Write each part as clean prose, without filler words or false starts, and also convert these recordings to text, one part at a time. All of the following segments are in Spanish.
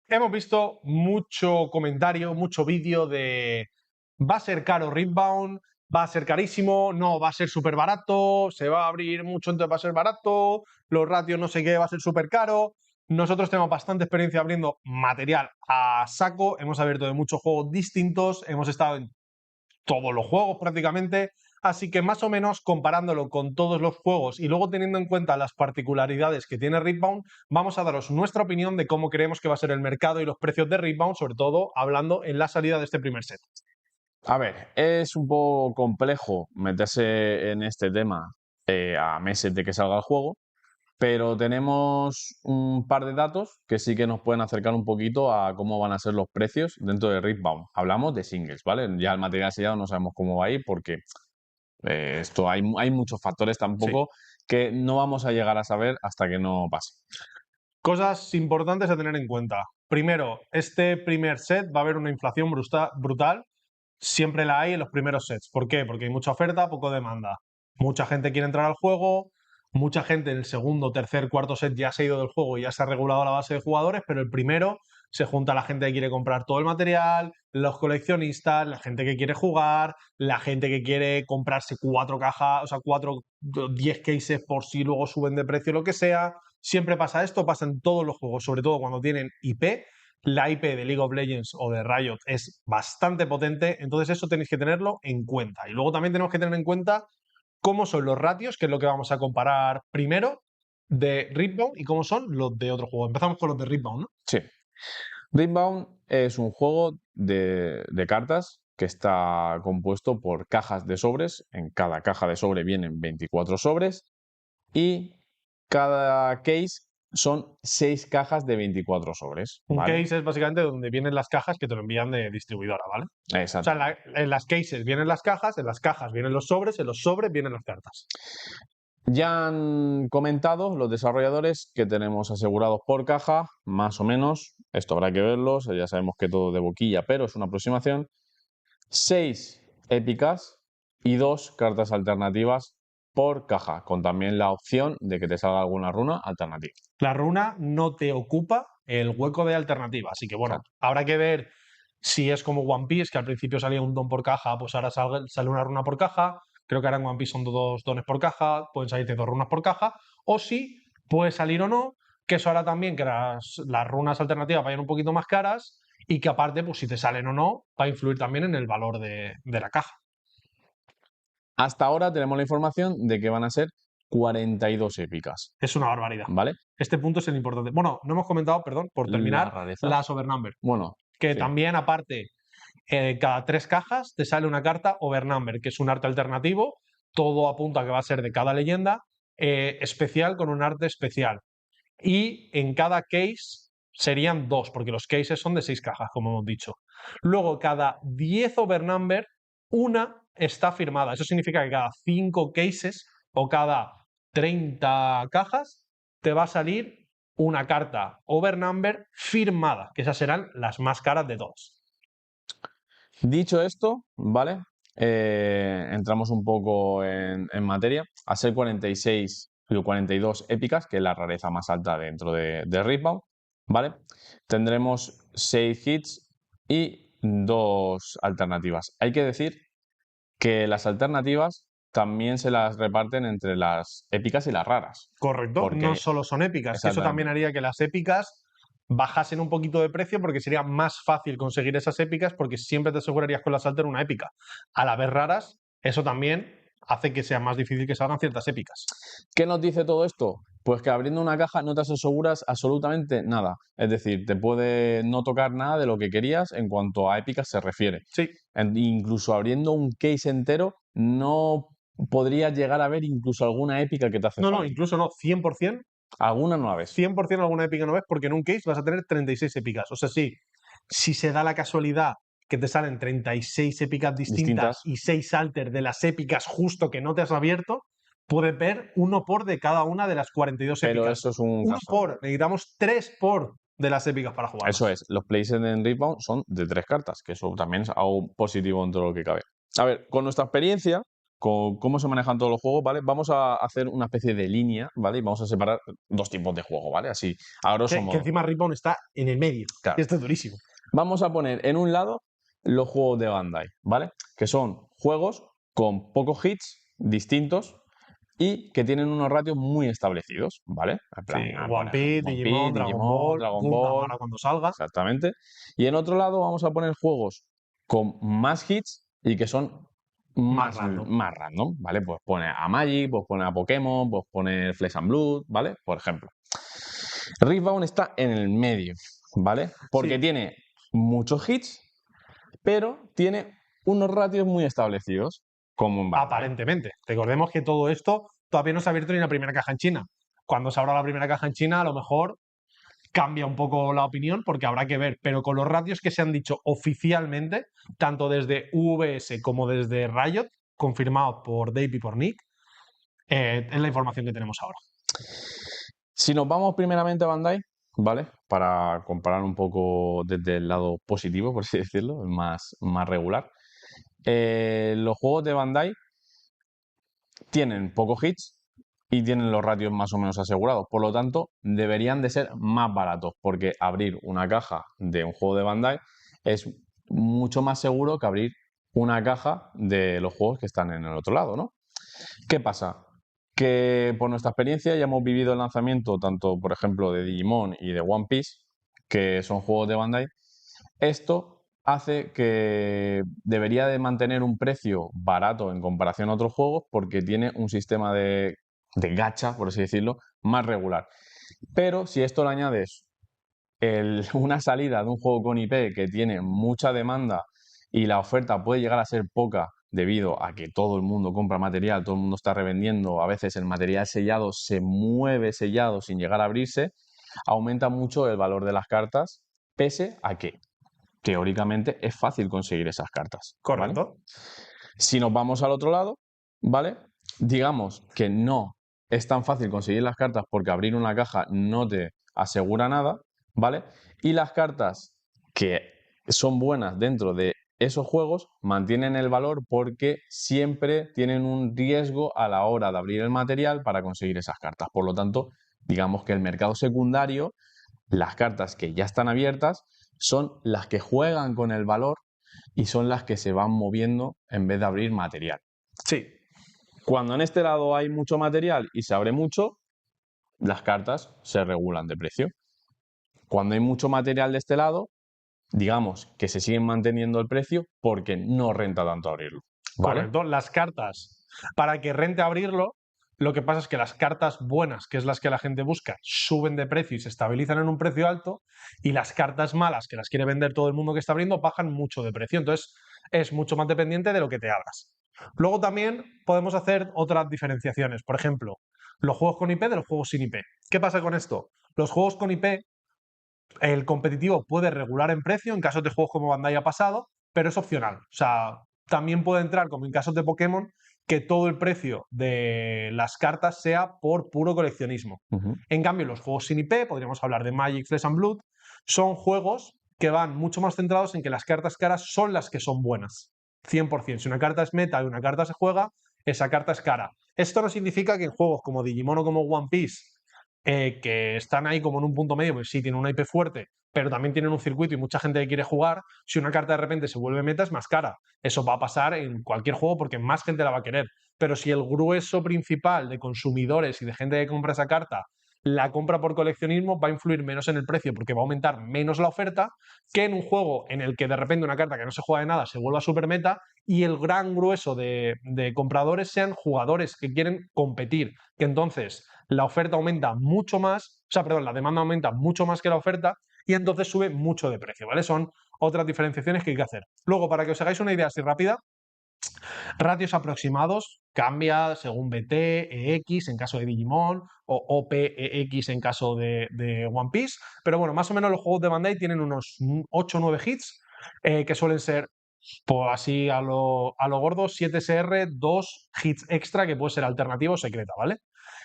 hemos visto mucho comentario, mucho vídeo de va a ser caro Ripbound, va a ser carísimo, no, va a ser súper barato, se va a abrir mucho, entonces va a ser barato, los ratios no sé qué, va a ser súper caro. Nosotros tenemos bastante experiencia abriendo material a saco, hemos abierto de muchos juegos distintos, hemos estado en todos los juegos prácticamente, así que más o menos comparándolo con todos los juegos y luego teniendo en cuenta las particularidades que tiene Ripbound, vamos a daros nuestra opinión de cómo creemos que va a ser el mercado y los precios de Ripbound, sobre todo hablando en la salida de este primer set. A ver, es un poco complejo meterse en este tema a meses de que salga el juego, pero tenemos un par de datos que sí que nos pueden acercar un poquito a cómo van a ser los precios dentro de Ripbound. Hablamos de singles, ¿vale? Ya el material sellado no sabemos cómo va a ir porque esto hay muchos factores tampoco que no vamos a llegar a saber hasta que no pase. Cosas importantes a tener en cuenta. Primero, este primer set va a haber una inflación brutal. Siempre la hay en los primeros sets. ¿Por qué? Porque hay mucha oferta, poco demanda. Mucha gente quiere entrar al juego, mucha gente en el segundo, tercer, cuarto set ya se ha ido del juego y ya se ha regulado la base de jugadores, pero el primero se junta la gente que quiere comprar todo el material, los coleccionistas, la gente que quiere jugar, la gente que quiere comprarse 4 cajas, o sea, 10 cases por si luego suben de precio, lo que sea. Siempre pasa esto, pasa en todos los juegos, sobre todo cuando tienen IP. La IP de League of Legends o de Riot es bastante potente, entonces eso tenéis que tenerlo en cuenta. Y luego también tenemos que tener en cuenta cómo son los ratios, que es lo que vamos a comparar primero, de Ripbound y cómo son los de otro juego. Empezamos con los de Ripbound, ¿no? Sí. Ripbound es un juego de cartas que está compuesto por cajas de sobres. En cada caja de sobre vienen 24 sobres y cada case son 6 cajas de 24 sobres, Un ¿vale? case es básicamente donde vienen las cajas que te lo envían de distribuidora, ¿vale? O Exacto. sea, en las cases vienen las cajas, en las cajas vienen los sobres, en los sobres vienen las cartas. Ya han comentado los desarrolladores que tenemos asegurados por caja, más o menos, esto habrá que verlo, ya sabemos que todo de boquilla, pero es una aproximación, 6 épicas y 2 cartas alternativas por caja, con también la opción de que te salga alguna runa alternativa. La runa no te ocupa el hueco de alternativa, así que bueno, Exacto. habrá que ver si es como One Piece, que al principio salía un don por caja, pues ahora sale una runa por caja. Creo que ahora en One Piece son 2 dones por caja, pueden salirte 2 runas por caja, o si puede salir o no, que eso hará también que las runas alternativas vayan un poquito más caras y que aparte, pues si te salen o no, va a influir también en el valor de la caja. Hasta ahora tenemos la información de que van a ser 42 épicas, Es una barbaridad. ¿vale? Este punto es el importante. Bueno, no hemos comentado, perdón, por Las terminar, rarezas, las Overnumber, bueno, que sí. también aparte cada 3 cajas te sale una carta Overnumber, que es un arte alternativo. Todo apunta a que va a ser de cada leyenda, especial con un arte especial. Y en cada case serían 2, porque los cases son de 6 cajas, como hemos dicho. Luego, cada 10 Overnumber, una está firmada. Eso significa que cada 5 cases o cada 30 cajas te va a salir una carta Overnumber firmada, que esas serán las más caras de todas. Dicho esto, ¿vale? Entramos un poco en materia. A ser 46 y 42 épicas, que es la rareza más alta dentro de Ripbound, ¿vale? Tendremos 6 hits y 2 alternativas. Hay que decir que las alternativas también se las reparten entre las épicas y las raras. Correcto, no Porque, solo son épicas, que eso exactamente. también haría que las épicas bajasen un poquito de precio porque sería más fácil conseguir esas épicas porque siempre te asegurarías con las alter una épica. A la vez raras, eso también hace que sea más difícil que salgan ciertas épicas. ¿Qué nos dice todo esto? Pues que abriendo una caja no te aseguras absolutamente nada. Es decir, te puede no tocar nada de lo que querías en cuanto a épicas se refiere. Sí. Incluso abriendo un case entero, no podrías llegar a ver incluso alguna épica que te hace No, falta. incluso no, 100%, Alguna no la ves. 100% alguna épica no ves porque en un case vas a tener 36 épicas. O sea, sí, si se da la casualidad que te salen 36 épicas distintas y 6 alter de las épicas justo que no te has abierto, puedes ver uno por de cada una de las 42 Pero épicas. eso es un Uno caso. por, necesitamos 3 por de las épicas para jugar. Eso es, los plays en Rebound son de 3 cartas, que eso también es algo positivo en todo lo que cabe. A ver, con nuestra experiencia, cómo se manejan todos los juegos, ¿vale? Vamos a hacer una especie de línea, ¿vale? Y vamos a separar dos tipos de juego, ¿vale? Así, a grosso Que modo. encima Respawn está en el medio. Claro. Esto es durísimo. Vamos a poner en un lado los juegos de Bandai, ¿vale? Que son juegos con pocos hits distintos y que tienen unos ratios muy establecidos, ¿vale? En plan, Sí, por One ejemplo, Piece, Digimon, Dragon Gundam Ball, ahora cuando salga. exactamente. Y en otro lado vamos a poner juegos con más hits y que son Más random. más random, ¿vale? Pues pone a Magic, pues pone a Pokémon, pues pone Flesh and Blood, ¿vale? Por ejemplo. Riftbound está en el medio, ¿vale? Porque Sí. tiene muchos hits, pero tiene unos ratios muy establecidos, como en Bandai. Aparentemente. Recordemos que todo esto todavía no se ha abierto ni la primera caja en China. Cuando se abra la primera caja en China, a lo mejor cambia un poco la opinión porque habrá que ver, pero con los ratios que se han dicho oficialmente, tanto desde VS como desde Riot, confirmados por Dave y por Nick, es la información que tenemos ahora. Si nos vamos primeramente a Bandai, ¿vale? Para comparar un poco desde el lado positivo, por así decirlo, más regular. Los juegos de Bandai tienen pocos hits y tienen los ratios más o menos asegurados. Por lo tanto, deberían de ser más baratos, porque abrir una caja de un juego de Bandai es mucho más seguro que abrir una caja de los juegos que están en el otro lado, ¿no? ¿Qué pasa? Que por nuestra experiencia ya hemos vivido el lanzamiento tanto, por ejemplo, de Digimon y de One Piece, que son juegos de Bandai. Esto hace que debería de mantener un precio barato en comparación a otros juegos porque tiene un sistema de gacha, por así decirlo, más regular. Pero si esto le añades una salida de un juego con IP que tiene mucha demanda y la oferta puede llegar a ser poca debido a que todo el mundo compra material, todo el mundo está revendiendo, a veces el material sellado se mueve sellado sin llegar a abrirse, aumenta mucho el valor de las cartas, pese a que teóricamente es fácil conseguir esas cartas. ¿Vale? Correcto. Si nos vamos al otro lado, ¿vale? Digamos que no es tan fácil conseguir las cartas porque abrir una caja no te asegura nada, ¿vale? Y las cartas que son buenas dentro de esos juegos mantienen el valor porque siempre tienen un riesgo a la hora de abrir el material para conseguir esas cartas. Por lo tanto, digamos que el mercado secundario, las cartas que ya están abiertas, son las que juegan con el valor y son las que se van moviendo en vez de abrir material. Sí. Cuando en este lado hay mucho material y se abre mucho, las cartas se regulan de precio. Cuando hay mucho material de este lado, digamos que se siguen manteniendo el precio porque no renta tanto abrirlo. ¿Vale? Correcto. Las cartas, para que rente abrirlo, lo que pasa es que las cartas buenas, que es las que la gente busca, suben de precio y se estabilizan en un precio alto, y las cartas malas, que las quiere vender todo el mundo que está abriendo, bajan mucho de precio. Entonces, es mucho más dependiente de lo que te hagas. Luego también podemos hacer otras diferenciaciones. Por ejemplo, los juegos con IP de los juegos sin IP. ¿Qué pasa con esto? Los juegos con IP, el competitivo puede regular en precio en casos de juegos como Bandai ha pasado, pero es opcional. O sea, también puede entrar, como en casos de Pokémon, que todo el precio de las cartas sea por puro coleccionismo. En cambio, los juegos sin IP, podríamos hablar de Magic, Flesh and Blood, son juegos que van mucho más centrados en que las cartas caras son las que son buenas. 100%. Si una carta es meta y una carta se juega, esa carta es cara. Esto no significa que en juegos como Digimon o como One Piece, que están ahí como en un punto medio, pues sí, tienen una IP fuerte, pero también tienen un circuito y mucha gente que quiere jugar, si una carta de repente se vuelve meta es más cara. Eso va a pasar en cualquier juego porque más gente la va a querer. Pero si el grueso principal de consumidores y de gente que compra esa carta la compra por coleccionismo, va a influir menos en el precio porque va a aumentar menos la oferta que en un juego en el que de repente una carta que no se juega de nada se vuelva super meta y el gran grueso de compradores sean jugadores que quieren competir, que entonces la oferta aumenta mucho más, o sea, perdón, la demanda aumenta mucho más que la oferta y entonces sube mucho de precio, ¿vale? Son otras diferenciaciones que hay que hacer. Luego, para que os hagáis una idea así rápida, ratios aproximados, cambia según BT, EX en caso de Digimon o OP-EX en caso de One Piece, pero bueno, más o menos los juegos de Bandai tienen unos 8 o 9 hits, que suelen ser, pues así a lo gordo, 7 SR, 2 hits extra, que puede ser alternativa o secreta, ¿vale?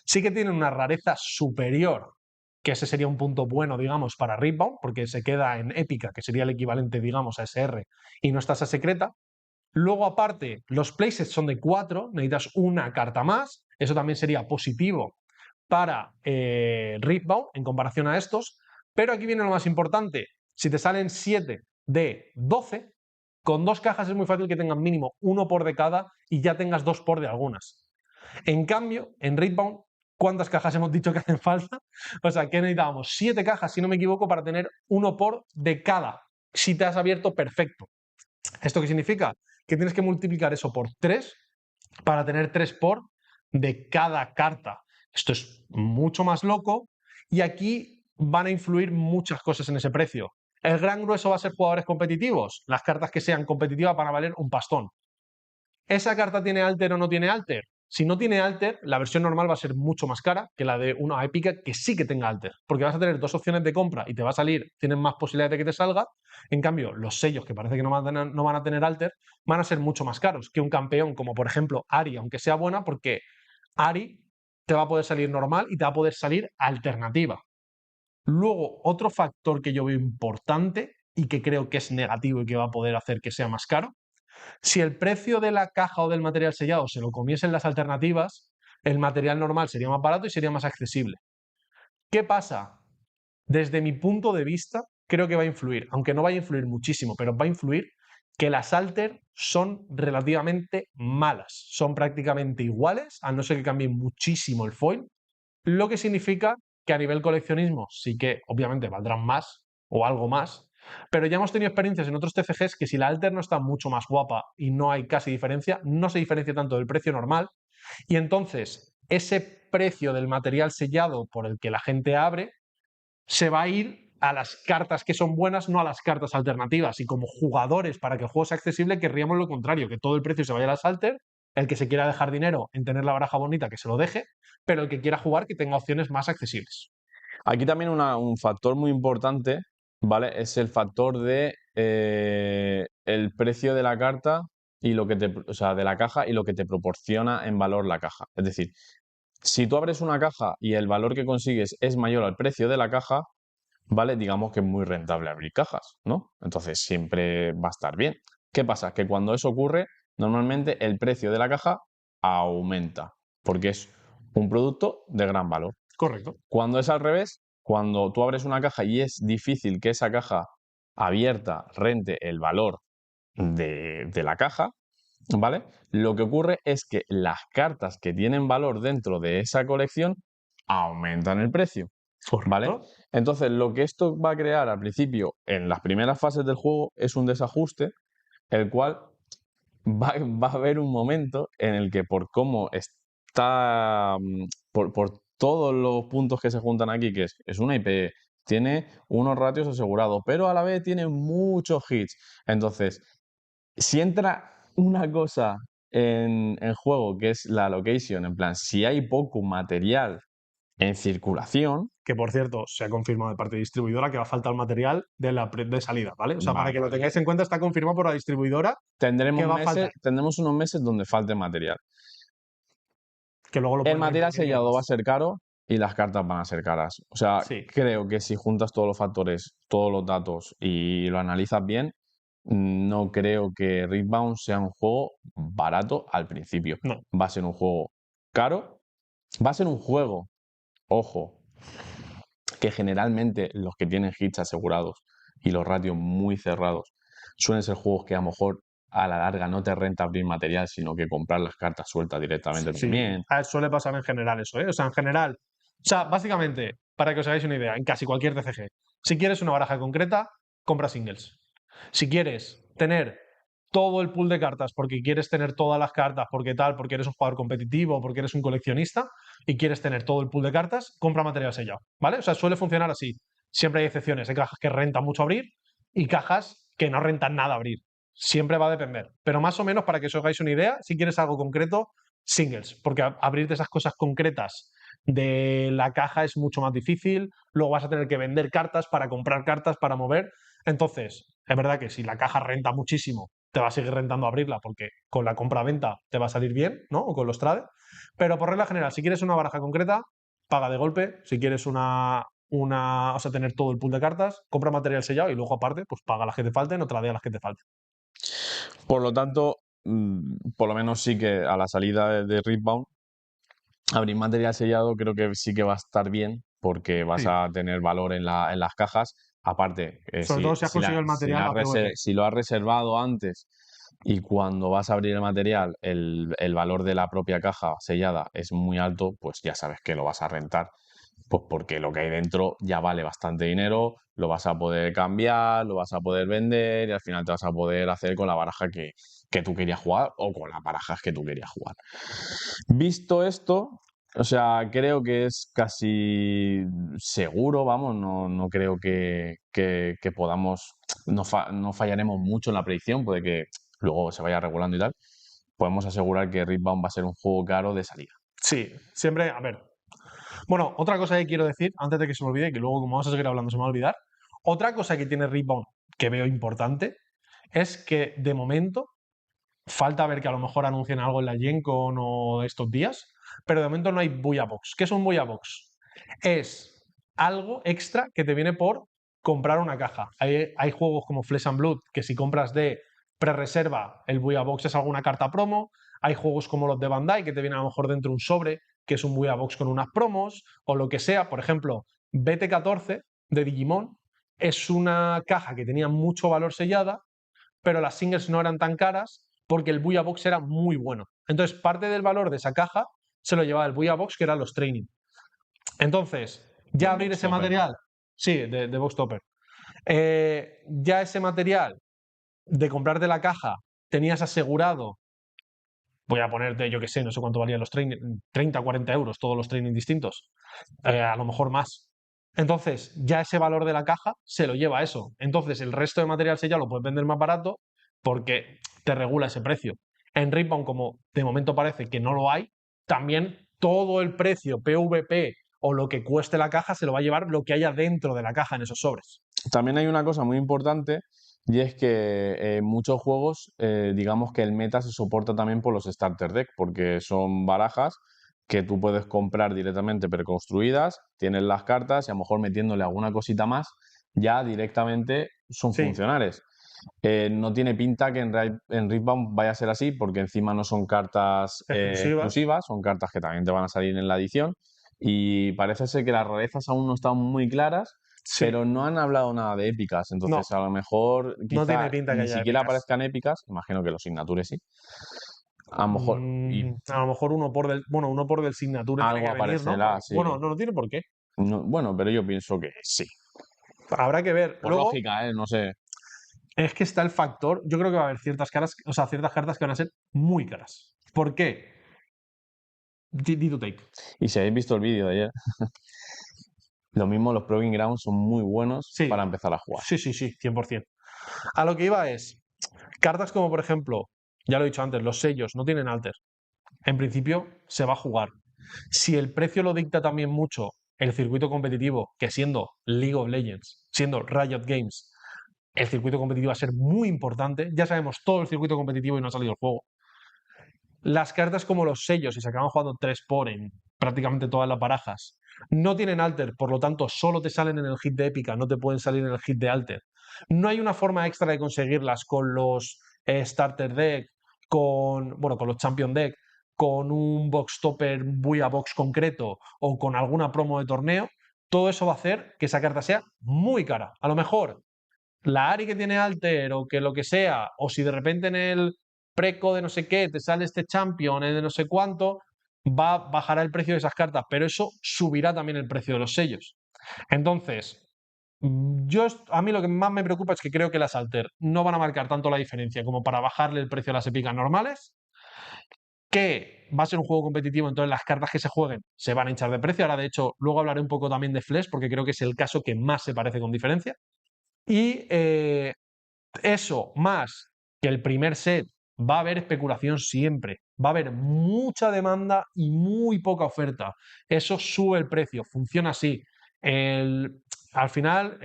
Sí que tienen una rareza superior, que ese sería un punto bueno, digamos, para Rebound, porque se queda en épica, que sería el equivalente, digamos, a SR, y no está esa secreta. Luego, aparte, los playsets son de 4, necesitas una carta más. Eso también sería positivo para Riftbound en comparación a estos. Pero aquí viene lo más importante. Si te salen 7 de 12, con 2 cajas es muy fácil que tengan mínimo 1 por de cada y ya tengas 2 por de algunas. En cambio, en Riftbound, ¿cuántas cajas hemos dicho que hacen falta? O sea, que necesitábamos 7 cajas, si no me equivoco, para tener 1 por de cada. Si te has abierto, perfecto. ¿Esto qué significa? Que tienes que multiplicar eso por 3 para tener 3 por de cada carta. Esto es mucho más loco y aquí van a influir muchas cosas en ese precio. El gran grueso va a ser jugadores competitivos. Las cartas que sean competitivas van a valer un pastón. ¿Esa carta tiene alter o no tiene alter? Si no tiene alter, la versión normal va a ser mucho más cara que la de una épica que sí que tenga alter, porque vas a tener 2 opciones de compra y te va a salir, tienes más posibilidades de que te salga. En cambio, los sellos que parece que no van a tener alter van a ser mucho más caros que un campeón como por ejemplo Ari, aunque sea buena, porque Ari te va a poder salir normal y te va a poder salir alternativa. Luego, otro factor que yo veo importante y que creo que es negativo y que va a poder hacer que sea más caro: si el precio de la caja o del material sellado se lo comiesen las alternativas, el material normal sería más barato y sería más accesible. ¿Qué pasa? Desde mi punto de vista, creo que va a influir, aunque no vaya a influir muchísimo, pero va a influir que las alter son relativamente malas. Son prácticamente iguales, a no ser que cambie muchísimo el foil, lo que significa que a nivel coleccionismo sí que obviamente valdrán más o algo más, pero ya hemos tenido experiencias en otros TCGs que si la alter no está mucho más guapa y no hay casi diferencia, no se diferencia tanto del precio normal, y entonces ese precio del material sellado por el que la gente abre se va a ir a las cartas que son buenas, no a las cartas alternativas. Y como jugadores, para que el juego sea accesible, querríamos lo contrario, que todo el precio se vaya a las alter, el que se quiera dejar dinero en tener la baraja bonita, que se lo deje, pero el que quiera jugar, que tenga opciones más accesibles. Aquí también un factor muy importante, ¿vale? Es el factor de el precio de la carta y lo que o sea, de la caja y lo que te proporciona en valor la caja. Es decir, si tú abres una caja y el valor que consigues es mayor al precio de la caja, ¿vale? Digamos que es muy rentable abrir cajas, ¿no? Entonces siempre va a estar bien. ¿Qué pasa? Que cuando eso ocurre, normalmente el precio de la caja aumenta, porque es un producto de gran valor. Correcto. Cuando es al revés, cuando tú abres una caja y es difícil que esa caja abierta rente el valor de la caja, ¿vale? Lo que ocurre es que las cartas que tienen valor dentro de esa colección aumentan el precio, ¿vale? Correcto. Entonces, lo que esto va a crear al principio, en las primeras fases del juego, es un desajuste, el cual va a haber un momento en el que por cómo está, por todos los puntos que se juntan aquí, que es una IP, tiene unos ratios asegurados, pero a la vez tiene muchos hits. Entonces, si entra una cosa en juego, que es la location, en plan, si hay poco material en circulación, Que por cierto, se ha confirmado de parte de distribuidora que va a faltar material de salida, ¿vale? O sea, para que lo tengáis en cuenta, está confirmado por la distribuidora que va a faltar. tendremos unos meses donde falte material. Que luego lo El pueden material reimprimir y sellado va a demás. ser caro y las cartas van a ser caras. O sea, Sí. creo que si juntas todos los factores, todos los datos y lo analizas bien, no creo que Riftbound sea un juego barato al principio. No. Va a ser un juego caro. Va a ser un juego, ojo, que generalmente los que tienen hits asegurados y los ratios muy cerrados suelen ser juegos que a lo mejor a la larga no te renta abrir material, sino que comprar las cartas sueltas directamente Sí, también. suele pasar en general eso, ¿eh? O sea, en general. O sea, básicamente, para que os hagáis una idea, en casi cualquier TCG, si quieres una baraja concreta, compra singles. Si quieres tener todo el pool de cartas porque quieres tener todas las cartas, porque tal, porque eres un jugador competitivo, porque eres un coleccionista y quieres tener todo el pool de cartas, compra material sellado, ¿vale? O sea, suele funcionar así. Siempre hay excepciones. Hay cajas que rentan mucho abrir y cajas que no rentan nada abrir. Siempre va a depender. Pero más o menos, para que os hagáis una idea, si quieres algo concreto, singles, porque abrirte esas cosas concretas de la caja es mucho más difícil, luego vas a tener que vender cartas para comprar cartas para mover. Entonces, es verdad que si la caja renta muchísimo, te va a seguir rentando abrirla porque con la compra-venta te va a salir bien, ¿no? O con los trades. Pero por regla general, si quieres una baraja concreta, paga de golpe. Si quieres o sea, tener todo el pool de cartas, compra material sellado y luego aparte, pues paga las que te falten o tradea las que te falten. Por lo tanto, por lo menos sí que a la salida de Ripbound, abrir material sellado creo que sí que va a estar bien porque vas Sí. a tener valor en las cajas. Aparte, Sobre todo si has conseguido el material para PvP. si lo has reservado antes y cuando vas a abrir el material el valor de la propia caja sellada es muy alto, pues ya sabes que lo vas a rentar. Pues porque lo que hay dentro ya vale bastante dinero, lo vas a poder cambiar, lo vas a poder vender y al final te vas a poder hacer con la baraja que tú querías jugar o con las barajas que tú querías jugar. Visto esto, o sea, creo que es casi seguro, vamos, no creo que podamos, no fallaremos mucho en la predicción, puede que luego se vaya regulando y tal. Podemos asegurar que Riftbound va a ser un juego caro de salida. Sí, siempre, a ver. Bueno, otra cosa que quiero decir, antes de que se me olvide, que luego como vamos a seguir hablando se me va a olvidar, otra cosa que tiene Rebound que veo importante es que de momento, falta ver que a lo mejor anuncien algo en la Gen Con o estos días, pero de momento no hay Booyah Box. ¿Qué es un Booyah Box? Es algo extra que te viene por comprar una caja. Hay juegos como Flesh and Blood que si compras de pre-reserva, el Booyah Box es alguna carta promo. Hay juegos como los de Bandai que te viene a lo mejor dentro un sobre que es un Booyah Box con unas promos o lo que sea. Por ejemplo, BT14 de Digimon es una caja que tenía mucho valor sellada, pero las singles no eran tan caras porque el Booyah Box era muy bueno. Entonces, parte del valor de esa caja se lo llevaba el Booyah Box, que eran los training. Entonces, ya Los abrir Box ese Topper. material, sí, de Box Topper, ya ese material de comprarte la caja, tenías asegurado, voy a ponerte, yo que sé, no sé cuánto valían los training, 30, 40 euros todos los training distintos, a lo mejor más. Entonces, ya ese valor de la caja se lo lleva eso. Entonces, el resto de material sellado lo puedes vender más barato porque te regula ese precio. En Ripbound, como de momento parece que no lo hay, también todo el precio PVP o lo que cueste la caja se lo va a llevar lo que haya dentro de la caja en esos sobres. También hay una cosa muy importante y es que en muchos juegos, digamos que el meta se soporta también por los starter deck, porque son barajas que tú puedes comprar directamente preconstruidas, tienes las cartas y a lo mejor metiéndole alguna cosita más, ya directamente son Sí, funcionales. No tiene pinta que en Riftbound vaya a ser así, porque encima no son cartas exclusivas. exclusivas, son cartas que también te van a salir en la edición. Y parece ser que las rarezas aún no están muy claras, Sí, pero no han hablado nada de épicas. no, Entonces, a lo mejor, no tiene quizá pinta que ni haya siquiera épicas. aparezcan épicas. Imagino que los signatures sí. A lo mejor A lo mejor uno por del signature tiene algo que venir, ¿no? aparecerá, sí. Bueno, no tiene por qué. Bueno, pero yo pienso que sí. Habrá que ver. Por Luego, lógica, ¿eh? No sé. es que está el factor. Yo creo que va a haber ciertas caras, o sea, ciertas cartas que van a ser muy caras. ¿Por qué? Di tu take. Y si habéis visto el vídeo de ayer, lo mismo los Proving Grounds son muy buenos Sí, para empezar a jugar. sí, 100%. A lo que iba es, cartas como por ejemplo, ya lo he dicho antes, los sellos no tienen alter. En principio se va a jugar. Si el precio lo dicta también mucho el circuito competitivo, que siendo League of Legends, siendo Riot Games, el circuito competitivo va a ser muy importante. Ya sabemos todo el circuito competitivo y no ha salido el juego. Las cartas como los sellos, y se acaban jugando 3 por en prácticamente todas las barajas, no tienen alter, por lo tanto solo te salen en el hit de épica, no te pueden salir en el hit de alter. No hay una forma extra de conseguirlas con los starter deck, con los champion deck, con un box topper Booyah Box concreto o con alguna promo de torneo. Todo eso va a hacer que esa carta sea muy cara. A lo mejor la Ari que tiene alter o que lo que sea, o si de repente en el preco de no sé qué te sale este champion de no sé cuánto, bajará el precio de esas cartas, pero eso subirá también el precio de los sellos. Entonces, a mí lo que más me preocupa es que creo que las alter no van a marcar tanto la diferencia como para bajarle el precio a las épicas normales, que va a ser un juego competitivo, entonces las cartas que se jueguen se van a hinchar de precio. Ahora, de hecho, luego hablaré un poco también de Flash, porque creo que es el caso que más se parece con diferencia. Y eso, más que el primer set, va a haber especulación siempre. Va a haber mucha demanda y muy poca oferta. Eso sube el precio, funciona así. Al final,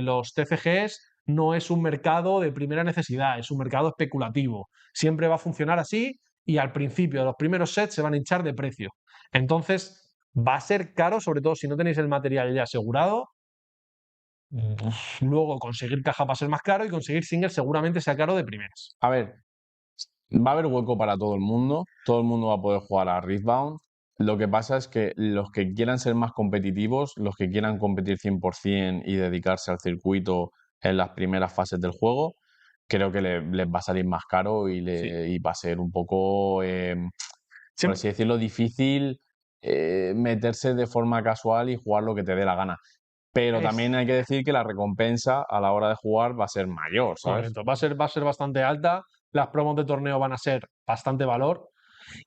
los TCGs no es un mercado de primera necesidad, es un mercado especulativo. Siempre va a funcionar así y al principio de los primeros sets se van a hinchar de precio. Entonces, va a ser caro, sobre todo si no tenéis el material ya asegurado. Luego conseguir caja va a ser más caro y conseguir single seguramente sea caro de primeras. A ver, Va a haber hueco para todo el mundo va a poder jugar a Riftbound. Lo que pasa es que los que quieran ser más competitivos, los que quieran competir 100% y dedicarse al circuito en las primeras fases del juego, creo que les va a salir más caro Sí. y va a ser un poco, por Siem- así decirlo, difícil meterse de forma casual y jugar lo que te dé la gana. Pero también es hay que decir que la recompensa a la hora de jugar va a ser mayor, ¿sabes? correcto. Va a ser bastante alta. Las promos de torneo van a ser bastante valor.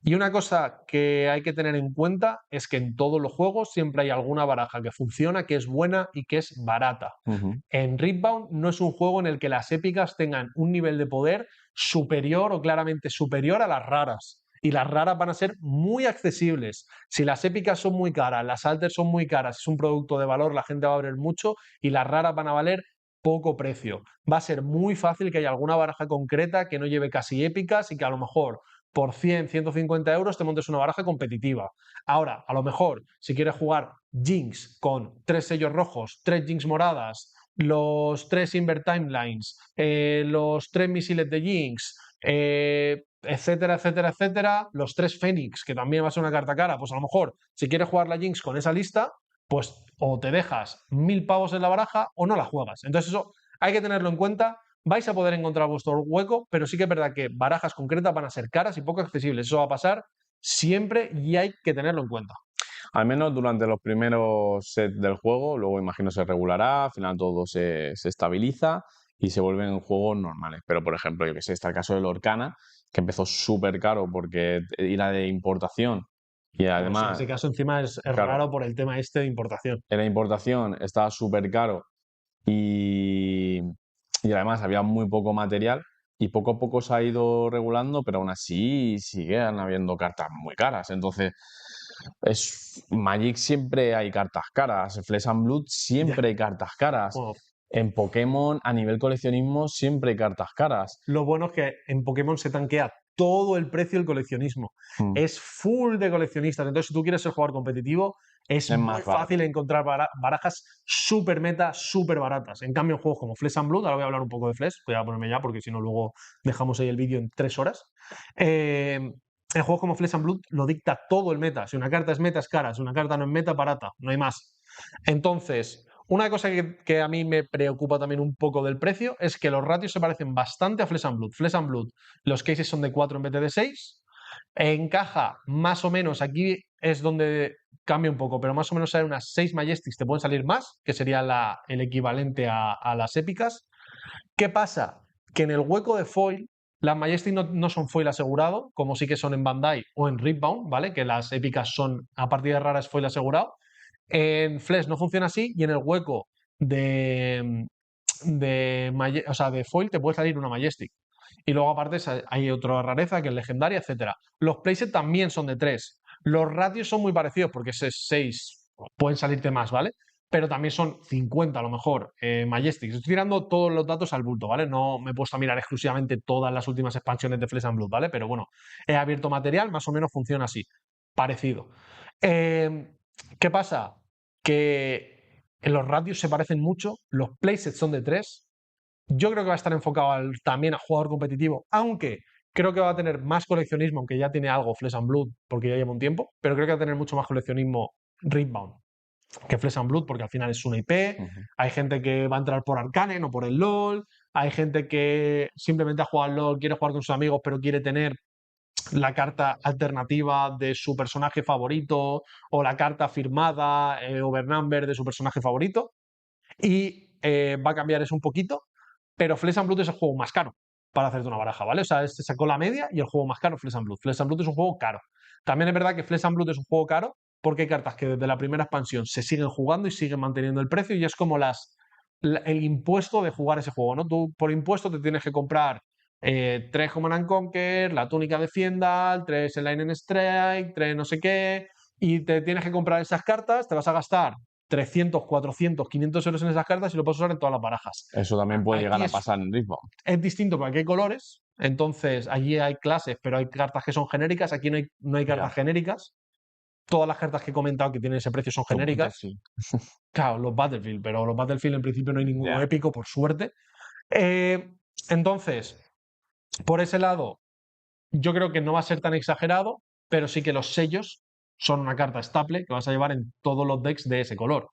Y una cosa que hay que tener en cuenta es que en todos los juegos siempre hay alguna baraja que funciona, que es buena y que es barata. Ujú. En Riftbound no es un juego en el que las épicas tengan un nivel de poder superior o claramente superior a las raras. Y las raras van a ser muy accesibles. Si las épicas son muy caras, las alters son muy caras, es un producto de valor, la gente va a abrir mucho y las raras van a valer poco precio. Va a ser muy fácil que haya alguna baraja concreta que no lleve casi épicas y que a lo mejor por 100, 150 euros te montes una baraja competitiva. Ahora, a lo mejor, si quieres jugar Jinx con 3 sellos rojos, 3 Jinx moradas, los 3 Inver Timelines, los 3 misiles de Jinx, etcétera, etcétera, etcétera, los 3 Fénix, que también va a ser una carta cara, pues a lo mejor, si quieres jugar la Jinx con esa lista, pues o te dejas 1000 pavos en la baraja o no la juegas. Entonces eso hay que tenerlo en cuenta. Vais a poder encontrar vuestro hueco, pero sí que es verdad que barajas concretas van a ser caras y poco accesibles. Eso va a pasar siempre y hay que tenerlo en cuenta. Al menos durante los primeros sets del juego, luego imagino se regulará, al final todo se estabiliza y se vuelven juegos normales. Pero, por ejemplo, yo que sé, está el caso del Orcana, que empezó súper caro porque era de importación y Bueno, sí, en además, ese caso encima es claro, raro por el tema este de importación. era importación, estaba súper caro y, y además había muy poco material y poco a poco se ha ido regulando, pero aún así siguen habiendo cartas muy caras. Entonces, Magic siempre hay cartas caras, Flesh and Blood Ya. siempre hay cartas caras, Bueno, en Pokémon a nivel coleccionismo siempre hay cartas caras. lo bueno es que en Pokémon se tanquea todo el precio del coleccionismo. Mm. Es full de coleccionistas. Entonces, si tú quieres ser jugador competitivo, es Es muy más barato. fácil encontrar barajas súper meta, súper baratas. En cambio, en juegos como Flesh and Blood, ahora voy a hablar un poco de Flesh, voy a ponerme ya porque si no, luego dejamos ahí el vídeo en 3 horas. En juegos como Flesh and Blood lo dicta todo el meta. Si una carta es meta, es cara. Si una carta no es meta, barata. No hay más. Entonces, una cosa que a mí me preocupa también un poco del precio es que los ratios se parecen bastante a Flesh and Blood. Flesh and Blood, los cases son de 4 en vez de 6. Encaja más o menos, aquí es donde cambia un poco, pero más o menos hay unas 6 Majestics, te pueden salir más, que sería el equivalente a las épicas. ¿Qué pasa? Que en el hueco de foil, las Majestic no son foil asegurado, como sí que son en Bandai o en Ripbound, ¿vale? Que las épicas son, a partir de raras, foil asegurado. En Flesh no funciona así y en el hueco de foil te puede salir una Majestic. Y luego aparte hay otra rareza que es legendaria, etcétera. Los playsets también son de 3. Los ratios son muy parecidos porque es 6, pueden salirte más, ¿vale? Pero también son 50 a lo mejor Majestics. Estoy tirando todos los datos al bulto, ¿vale? No me he puesto a mirar exclusivamente todas las últimas expansiones de Flesh and Blood, ¿vale? Pero bueno, he abierto material, más o menos funciona así, parecido. Eh, ¿Qué pasa? Que en los ratios se parecen mucho, los playsets son de 3. Yo creo que va a estar enfocado también a jugador competitivo, aunque creo que va a tener más coleccionismo, aunque ya tiene algo Flesh and Blood, porque ya lleva un tiempo, pero creo que va a tener mucho más coleccionismo Rebound que Flesh and Blood, porque al final es una IP. Ujú. Hay gente que va a entrar por Arcane, no por el LOL. Hay gente que simplemente ha jugado al LOL, quiere jugar con sus amigos, pero quiere tener la carta alternativa de su personaje favorito o la carta firmada overnumber de su personaje favorito. Y va a cambiar eso un poquito, pero Flesh and Blood es el juego más caro para hacerte una baraja, ¿vale? O sea, se sacó la media y el juego más caro, Flesh and Blood. Flesh and Blood es un juego caro. También es verdad que Flesh and Blood es un juego caro porque hay cartas que desde la primera expansión se siguen jugando y siguen manteniendo el precio y es como el impuesto de jugar ese juego, ¿no? Tú por impuesto te tienes que comprar 3 Command and Conquer, la túnica de Fiendal, 3 Lightning Strike, 3 no sé qué, y te tienes que comprar esas cartas, te vas a gastar 300, 400, 500 euros en esas cartas y lo puedes usar en todas las barajas. Eso también puede llegar Aquí a pasar en Riftbound. es distinto porque aquí hay colores, entonces allí hay clases, pero hay cartas que son genéricas, aquí no hay Ya, cartas genéricas. Todas las cartas que he comentado que tienen ese precio son los genéricas. Battlefield. Claro, los Battlefield, pero los Battlefield en principio no hay ninguno Ya. épico, por suerte. Entonces, por ese lado, yo creo que no va a ser tan exagerado, pero sí que los sellos son una carta estable que vas a llevar en todos los decks de ese color.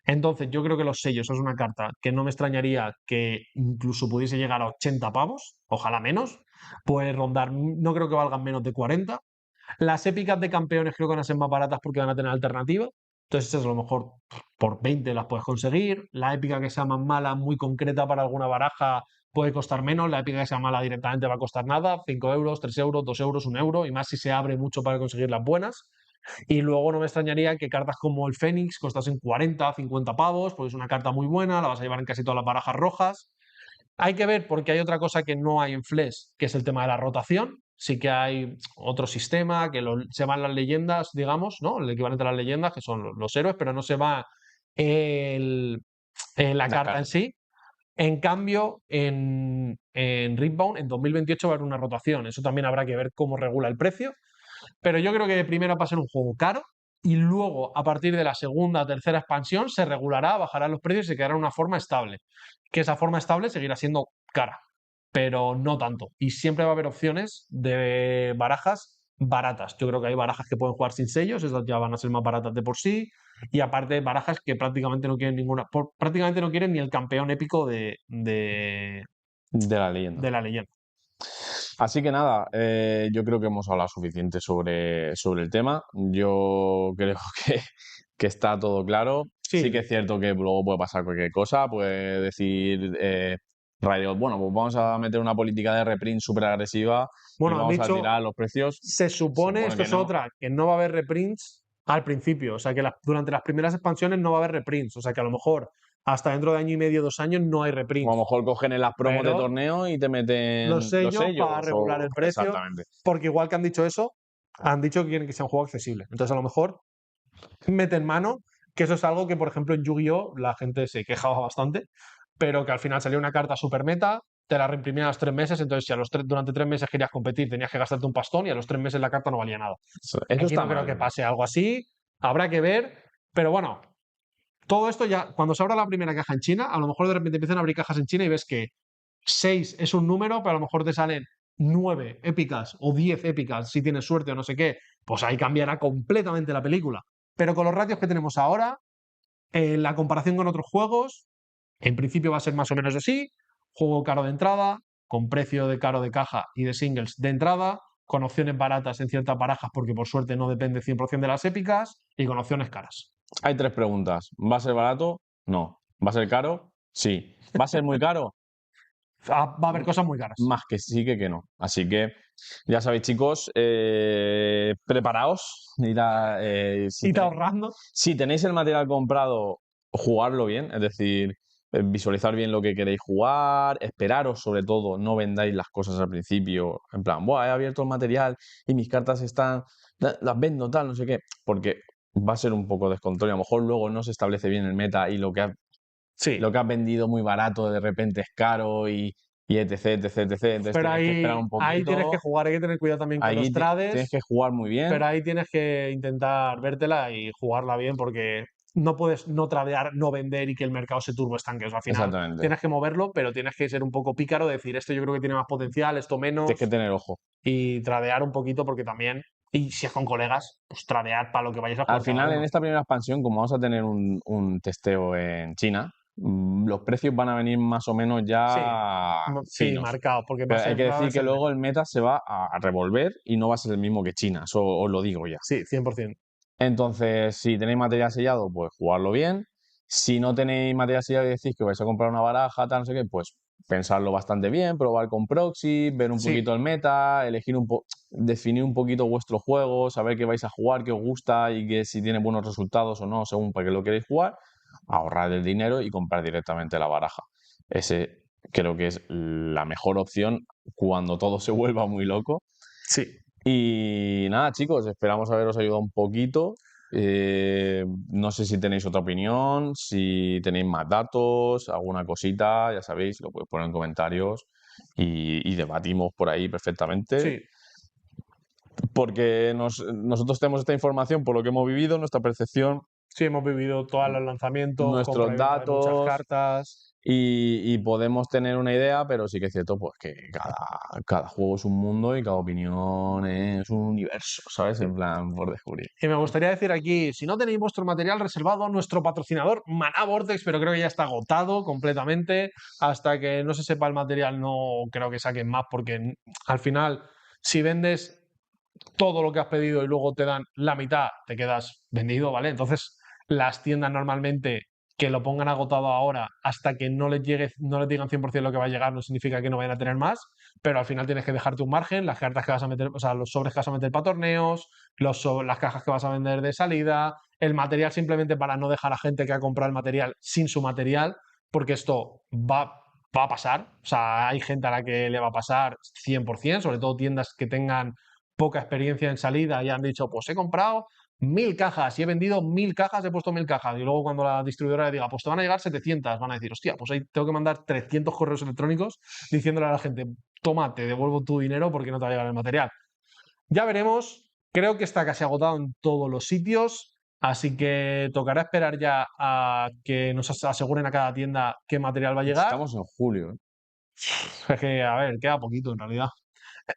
Entonces, yo creo que los sellos es una carta que no me extrañaría que incluso pudiese llegar a 80 pavos, ojalá menos. Puede rondar, no creo que valgan menos de 40. Las épicas de campeones creo que van a ser más baratas porque van a tener alternativa. Entonces, a lo mejor por 20 las puedes conseguir. La épica que sea más mala, muy concreta para alguna baraja, puede costar menos. La épica que sea mala directamente va a costar nada: 5 euros, 3 euros, 2 euros, 1 euro. Y más si se abre mucho para conseguir las buenas. Y luego no me extrañaría que cartas como el Fénix costasen 40, 50 pavos, porque es una carta muy buena, la vas a llevar en casi todas las barajas rojas. Hay que ver porque hay otra cosa que no hay en Flesh, que es el tema de la rotación. Sí que hay otro sistema que se van las leyendas, digamos, ¿no? El equivalente a las leyendas, que son los héroes, pero no se va el, la carta en sí. En cambio, en Ripbound, en 2028 va a haber una rotación. Eso también habrá que ver cómo regula el precio. Pero yo creo que de primera va a ser un juego caro y luego, a partir de la segunda o tercera expansión, se regulará, bajarán los precios y se quedará en una forma estable. Que esa forma estable seguirá siendo cara, pero no tanto. Y siempre va a haber opciones de barajas baratas. Yo creo que hay barajas que pueden jugar sin sellos, esas ya van a ser más baratas de por sí. Y aparte, barajas que prácticamente no quieren prácticamente no quieren ni el campeón épico De la leyenda. de la leyenda. Así que nada, yo creo que hemos hablado suficiente sobre el tema. Yo creo que está todo claro. Sí que es cierto que luego puede pasar cualquier cosa, puede decir Riot, bueno, pues vamos a meter una política de reprint súper agresiva y Bueno, han vamos a dicho, tirar los precios. se supone, esto que es no. otra, que no va a haber reprints al principio. O sea, que durante las primeras expansiones no va a haber reprints. O sea, que a lo mejor hasta dentro de año y medio, 2 años, no hay O a reprints. lo mejor cogen en las promos de Pero torneo y te meten los sellos para regular el precio. Exactamente. Porque igual que han dicho eso, han dicho que quieren que sea un juego accesible. Entonces, a lo mejor meten mano, que eso es algo que, por ejemplo, en Yu-Gi-Oh! La gente se quejaba bastante, pero que al final salió una carta super meta, te la reimprimían a los 3 meses, entonces si durante 3 meses querías competir tenías que gastarte un pastón y a los 3 meses la carta no valía nada. Eso Aquí está no creo mal. que pase algo así, habrá que ver, pero bueno, todo esto ya, cuando se abra la primera caja en China, a lo mejor de repente empiezan a abrir cajas en China y ves que 6 es un número, pero a lo mejor te salen 9 épicas o 10 épicas si tienes suerte o no sé qué, pues ahí cambiará completamente la película. Pero con los ratios que tenemos ahora, la comparación con otros juegos, en principio va a ser más o menos así: juego caro de entrada, con precio de caro de caja y de singles de entrada, con opciones baratas en ciertas barajas porque por suerte no depende 100% de las épicas, y con opciones caras. Hay 3 preguntas. ¿Va a ser barato? No. ¿Va a ser caro? Sí. ¿Va a ser muy caro? Va a haber cosas muy caras. Más que sí que no. Así que ya sabéis, chicos, preparaos. Y te ahorrando. Si tenéis el material comprado, jugarlo bien, es decir, visualizar bien lo que queréis jugar, esperaros sobre todo, no vendáis las cosas al principio, en plan, buah, he abierto el material y mis cartas están, las vendo, tal, no sé qué, porque va a ser un poco descontrol y a lo mejor luego no se establece bien el meta y lo que has vendido muy barato de repente es caro y etc, etc, etc. Entonces Pero tienes que esperar un poquito. ahí tienes que jugar, hay que tener cuidado también con los trades. Tienes que jugar muy bien. Pero ahí tienes que intentar vértela y jugarla bien, porque no puedes no tradear, no vender y que el mercado se turbo estanque. O sea, al final Exactamente. tienes que moverlo, pero tienes que ser un poco pícaro, decir esto yo creo que tiene más potencial, esto menos. Tienes que tener ojo. Y tradear un poquito, porque también, y si es con colegas, pues tradear para lo que vayas a jugar. Al final, en esta primera expansión, como vamos a tener un testeo en China, los precios van a venir más o menos ya Sí, finos. marcados, porque Pero hay que decir que luego el meta se va a revolver y no va a ser el mismo que China, eso os lo digo ya. Sí, 100%. Entonces, si tenéis material sellado, pues jugarlo bien. Si no tenéis material sellado y decís que vais a comprar una baraja, tal, no sé qué, pues pensarlo bastante bien, probar con proxy, ver un poquito el meta, definir un poquito vuestro juego, saber qué vais a jugar, qué os gusta y que si tiene buenos resultados o no, según para qué lo queréis jugar, ahorrar el dinero y comprar directamente la baraja. Ese creo que es la mejor opción cuando todo se vuelva muy loco. Sí. Y nada, chicos, esperamos haberos ayudado un poquito. No sé si tenéis otra opinión, si tenéis más datos, alguna cosita, ya sabéis, lo podéis poner en comentarios y debatimos por ahí perfectamente. Sí. Porque nosotros tenemos esta información por lo que hemos vivido, nuestra percepción. Sí, hemos vivido todos los lanzamientos, nuestros compra y venta de muchas datos, cartas. y podemos tener una idea, pero sí que es cierto pues que cada juego es un mundo y cada opinión es un universo, ¿sabes? En plan, por descubrir. Y me gustaría decir aquí, si no tenéis vuestro material reservado, nuestro patrocinador Maná Vortex, pero creo que ya está agotado completamente. Hasta que no se sepa el material, no creo que saquen más, porque al final, si vendes todo lo que has pedido y luego te dan la mitad, te quedas vendido, ¿vale? Entonces, las tiendas normalmente que lo pongan agotado ahora hasta que no les llegue, no les digan 100% lo que va a llegar, no significa que no vayan a tener más, pero al final tienes que dejarte un margen, las cartas que vas a meter, o sea, los sobres que vas a meter para torneos, las cajas que vas a vender de salida, el material simplemente para no dejar a gente que ha comprado el material sin su material, porque esto va a pasar, o sea, hay gente a la que le va a pasar 100%, sobre todo tiendas que tengan poca experiencia en salida y han dicho, pues he comprado 1000 cajas y he vendido 1000 cajas, he puesto 1000 cajas. Y luego cuando la distribuidora le diga, pues te van a llegar 700, van a decir, hostia, pues ahí tengo que mandar 300 correos electrónicos diciéndole a la gente, toma, te devuelvo tu dinero porque no te va a llegar el material. Ya veremos, creo que está casi agotado en todos los sitios, así que tocará esperar ya a que nos aseguren a cada tienda qué material va a llegar. Estamos en julio, ¿eh? Es que, a ver, queda poquito en realidad.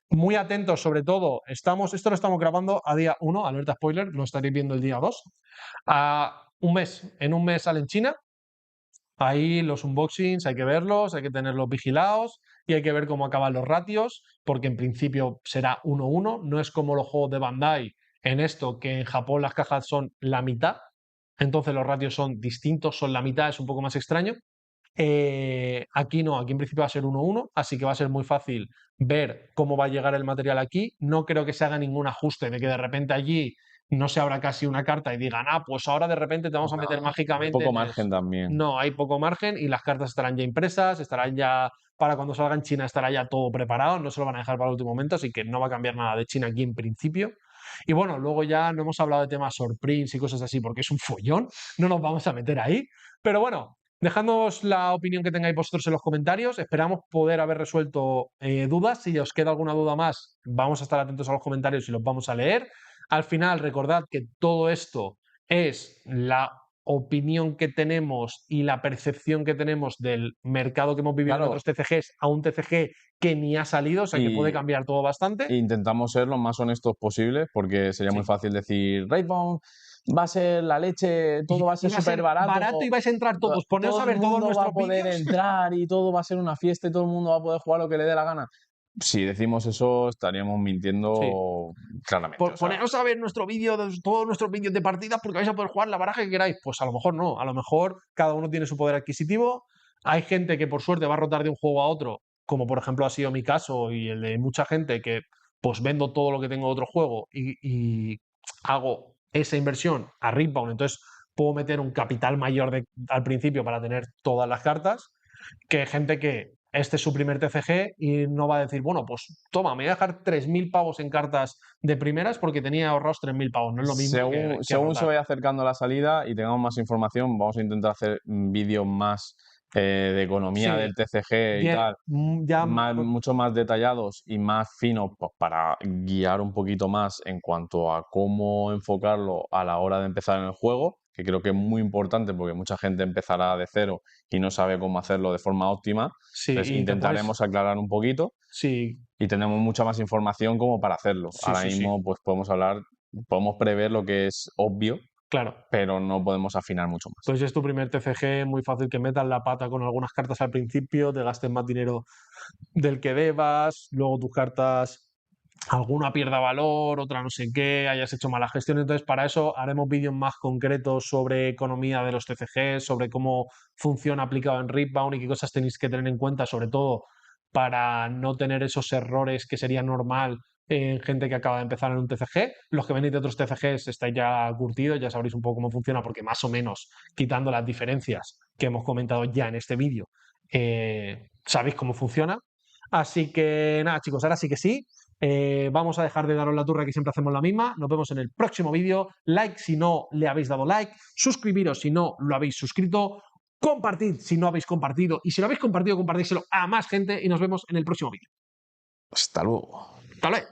Muy atentos, sobre todo, esto lo estamos grabando a día 1, alerta spoiler, lo estaréis viendo el día 2. En un mes sale en China. Ahí los unboxings hay que verlos, hay que tenerlos vigilados y hay que ver cómo acaban los ratios, porque en principio será 1-1, no es como los juegos de Bandai en esto, que en Japón las cajas son la mitad, entonces los ratios son distintos, son la mitad, es un poco más extraño. Aquí no, aquí en principio va a ser 1-1, así que va a ser muy fácil ver cómo va a llegar el material aquí. No creo que se haga ningún ajuste de que de repente allí no se abra casi una carta y digan, pues ahora de repente te vamos a meter mágicamente. Poco margen también. No, hay poco margen y las cartas estarán ya impresas, estarán ya, para cuando salga en China estará ya todo preparado, no se lo van a dejar para el último momento, así que no va a cambiar nada de China aquí en principio. Y bueno, luego ya no hemos hablado de temas sorprints y cosas así porque es un follón, no nos vamos a meter ahí. Pero bueno, dejadnos la opinión que tengáis vosotros en los comentarios. Esperamos poder haber resuelto dudas. Si os queda alguna duda más, vamos a estar atentos a los comentarios y los vamos a leer. Al final, recordad que todo esto es la opinión que tenemos y la percepción que tenemos del mercado que hemos vivido en otros TCGs a un TCG que ni ha salido, o sea que puede cambiar todo bastante. Intentamos ser lo más honestos posibles porque sería muy fácil decir, Raidbound va a ser la leche, todo va a ser súper barato y vais a entrar todos, poneos a ver todos nuestros vídeos. Todo el mundo va a poder entrar y todo va a ser una fiesta y todo el mundo va a poder jugar lo que le dé la gana. Si decimos eso, estaríamos mintiendo claramente. Poneros a ver todos nuestros vídeos de partidas porque vais a poder jugar la baraja que queráis. Pues a lo mejor no, a lo mejor cada uno tiene su poder adquisitivo. Hay gente que por suerte va a rotar de un juego a otro, como por ejemplo ha sido mi caso y el de mucha gente que pues vendo todo lo que tengo de otro juego y hago esa inversión a Ripbound, entonces puedo meter un capital mayor al principio para tener todas las cartas, que gente que este es su primer TCG y no va a decir, bueno, pues toma, me voy a dejar 3.000 pavos en cartas de primeras porque tenía ahorrados 3.000 pavos, no es lo mismo. Según se vaya acercando la salida y tengamos más información, vamos a intentar hacer vídeos más de economía del TCG y tal, mucho más detallados y más finos, pues para guiar un poquito más en cuanto a cómo enfocarlo a la hora de empezar en el juego, que creo que es muy importante porque mucha gente empezará de cero y no sabe cómo hacerlo de forma óptima. Entonces intentaremos aclarar un poquito y tenemos mucha más información como para hacerlo. Ahora mismo pues podemos prever lo que es obvio. Claro. Pero no podemos afinar mucho más. Entonces es tu primer TCG, muy fácil que metas la pata con algunas cartas al principio, te gastes más dinero del que debas, luego tus cartas, alguna pierda valor, otra no sé qué, hayas hecho mala gestión. Entonces para eso haremos vídeos más concretos sobre economía de los TCGs, sobre cómo funciona aplicado en Ripbound y qué cosas tenéis que tener en cuenta, sobre todo para no tener esos errores que sería normal en gente que acaba de empezar en un TCG. Los que venís de otros TCGs estáis ya curtidos, ya sabréis un poco cómo funciona, porque más o menos, quitando las diferencias que hemos comentado ya en este vídeo, sabéis cómo funciona. Así que nada, chicos, ahora sí que sí. Vamos a dejar de daros la turra, que siempre hacemos la misma. Nos vemos en el próximo vídeo. Like si no le habéis dado like. Suscribiros si no lo habéis suscrito. Compartid si no habéis compartido. Y si lo habéis compartido, compartíselo a más gente. Y nos vemos en el próximo vídeo. Hasta luego. Hasta luego.